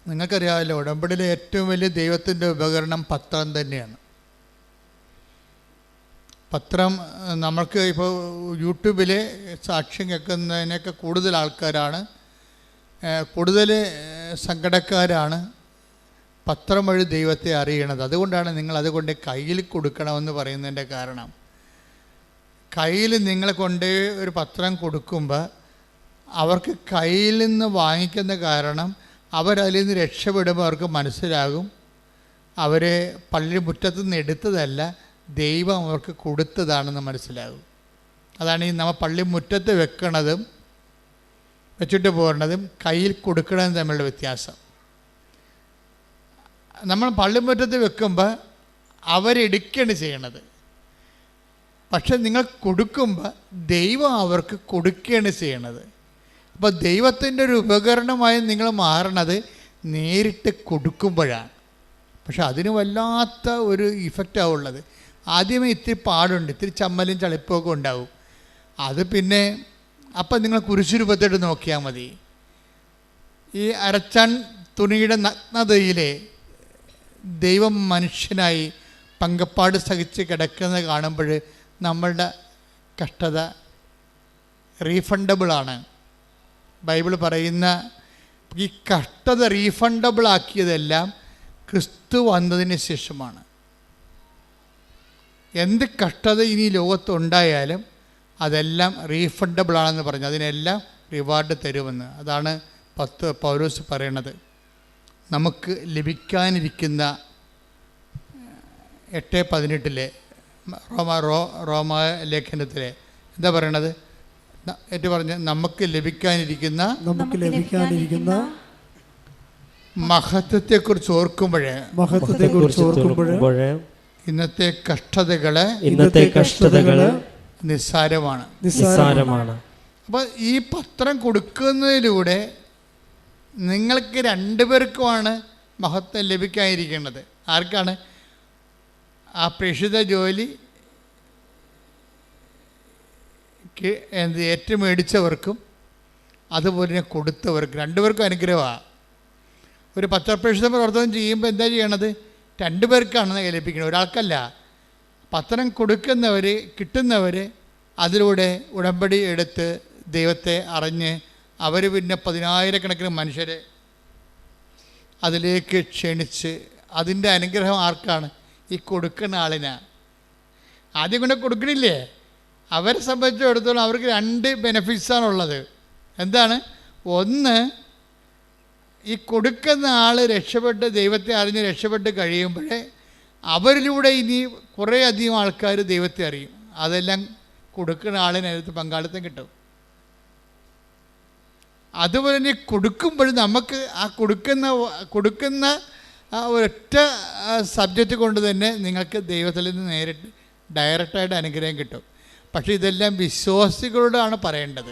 നിങ്ങൾക്കറിയാമല്ലോ, ഉടമ്പടിയിലെ ഏറ്റവും വലിയ ദൈവത്തിൻ്റെ ഉപകരണം പത്രം തന്നെയാണ്. പത്രം നമ്മൾക്ക് ഇപ്പോൾ യൂട്യൂബിൽ സാക്ഷ്യം കേൾക്കുന്നതിനൊക്കെ കൂടുതൽ ആൾക്കാരാണ്, കൂടുതൽ സങ്കടക്കാരാണ് പത്രം വഴി ദൈവത്തെ അറിയണത്. അതുകൊണ്ടാണ് നിങ്ങൾ അതുകൊണ്ട് കയ്യിൽ കൊടുക്കണമെന്ന് പറയുന്നതിൻ്റെ കാരണം. കയ്യിൽ നിങ്ങളെ കൊണ്ട് ഒരു പത്രം കൊടുക്കുമ്പോൾ അവർക്ക് കയ്യിൽ നിന്ന് വാങ്ങിക്കുന്ന കാരണം അവരതിൽ നിന്ന് രക്ഷപ്പെടുമ്പോൾ അവർക്ക് മനസ്സിലാകും അവരെ പള്ളി മുറ്റത്തു നിന്ന് എടുത്തതല്ല, ദൈവം അവർക്ക് കൊടുത്തതാണെന്ന് മനസ്സിലാകും. അതാണ് ഈ നമ്മൾ പള്ളി മുറ്റത്ത് വെക്കണതും വെച്ചിട്ട് പോരണതും കയ്യിൽ കൊടുക്കണതും തമ്മിലുള്ള വ്യത്യാസം. നമ്മൾ പള്ളിമുറ്റത്ത് വെക്കുമ്പോൾ അവരെടുക്കുകയാണ് ചെയ്യണത്, പക്ഷെ നിങ്ങൾ കൊടുക്കുമ്പോൾ ദൈവം അവർക്ക് കൊടുക്കുകയാണ് ചെയ്യണത്. അപ്പോൾ ദൈവത്തിൻ്റെ ഒരു ഉപകരണമായി നിങ്ങൾ മാറണത് നേരിട്ട് കൊടുക്കുമ്പോഴാണ്. പക്ഷെ അതിന് വല്ലാത്ത ഒരു ഇഫക്റ്റാണ് ഉള്ളത്. ആദ്യമേ ഇത്തിരി പാടുണ്ട്, ഇത്തിരി ചമ്മലും ചളിപ്പൊക്കെ ഉണ്ടാവും. അത് പിന്നെ അപ്പം നിങ്ങൾ കുരിശുരൂപത്തോട്ട് നോക്കിയാൽ മതി. ഈ അരച്ചാൻ തുണിയുടെ നഗ്നതയിലെ ദൈവം മനുഷ്യനായി പങ്കപ്പാട് സഹിച്ച് കിടക്കുന്നത് കാണുമ്പോൾ നമ്മളുടെ കഷ്ടത റീഫണ്ടബിളാണ്. ബൈബിൾ പറയുന്ന ഈ കഷ്ടത റീഫണ്ടബിളാക്കിയതെല്ലാം ക്രിസ്തു വന്നതിന് ശേഷമാണ്. എന്ത് കഷ്ടത ഇനി ലോകത്തുണ്ടായാലും അതെല്ലാം റീഫണ്ടബിളാണെന്ന് പറഞ്ഞു, അതിനെല്ലാം റിവാർഡ് തരുമെന്ന്. അതാണ് പൗലോസ് പറയണത്. നമുക്ക് ലഭിക്കാനിരിക്കുന്ന 8:18 റോമ ലേഖനത്തിലെ എന്താ പറയണത്? പറഞ്ഞ് നമുക്ക് ലഭിക്കാനിരിക്കുന്ന മഹത്വത്തെക്കുറിച്ച് ഓർക്കുമ്പോഴേ ഇന്നത്തെ കഷ്ടതകള് നിസ്സാരമാണ്. അപ്പോൾ ഈ പത്രം കൊടുക്കുന്നതിലൂടെ നിങ്ങൾക്ക് രണ്ടുപേർക്കുമാണ് മഹത്വം ലഭിക്കാനിരിക്കുന്നത്. ആർക്കാണ്? ആ പ്രേക്ഷിത ജോലി ഏറ്റുമേടിച്ചവർക്കും അതുപോലെ തന്നെ കൊടുത്തവർക്കും രണ്ടുപേർക്കും അനുഗ്രഹമാണ്. ഒരു പത്രപ്രേക്ഷിത പ്രവർത്തനം ചെയ്യുമ്പോൾ എന്താ ചെയ്യണത്? രണ്ടുപേർക്കാണ് ലഭിക്കുന്നത്, ഒരാൾക്കല്ല. പത്രം കൊടുക്കുന്നവർ, കിട്ടുന്നവർ അതിലൂടെ ഉടമ്പടി എടുത്ത് ദൈവത്തെ അറിഞ്ഞ് അവർ പിന്നെ 10,000-കണക്കിന് മനുഷ്യരെ അതിലേക്ക് ക്ഷണിച്ച് അതിൻ്റെ അനുഗ്രഹം ആർക്കാണ്? ഈ കൊടുക്കുന്ന ആളിനാണ്. ആദ്യം കൊണ്ട് കൊടുക്കണില്ലേ? അവരെ സംബന്ധിച്ചിടത്തോളം അവർക്ക് 2 ബെനഫിറ്റ്സാണുള്ളത്. എന്താണ്? ഒന്ന്, ഈ കൊടുക്കുന്ന ആൾ രക്ഷപ്പെട്ട് ദൈവത്തെ അറിഞ്ഞ് രക്ഷപ്പെട്ട് കഴിയുമ്പോഴേ അവരിലൂടെ ഇനി കുറേ അധികം ആൾക്കാർ ദൈവത്തെ അറിയും. അതെല്ലാം കൊടുക്കുന്ന ആളിനകത്ത് പങ്കാളിത്തം കിട്ടും. അതുപോലെ തന്നെ കൊടുക്കുമ്പോൾ നമുക്ക് ആ കൊടുക്കുന്ന ഒരൊറ്റ സബ്ജക്റ്റ് കൊണ്ട് തന്നെ നിങ്ങൾക്ക് ദൈവത്തിൽ നിന്ന് ഡയറക്റ്റായിട്ട് അനുഗ്രഹം കിട്ടും. പക്ഷെ ഇതെല്ലാം വിശ്വാസികളോടാണ് പറയേണ്ടത്.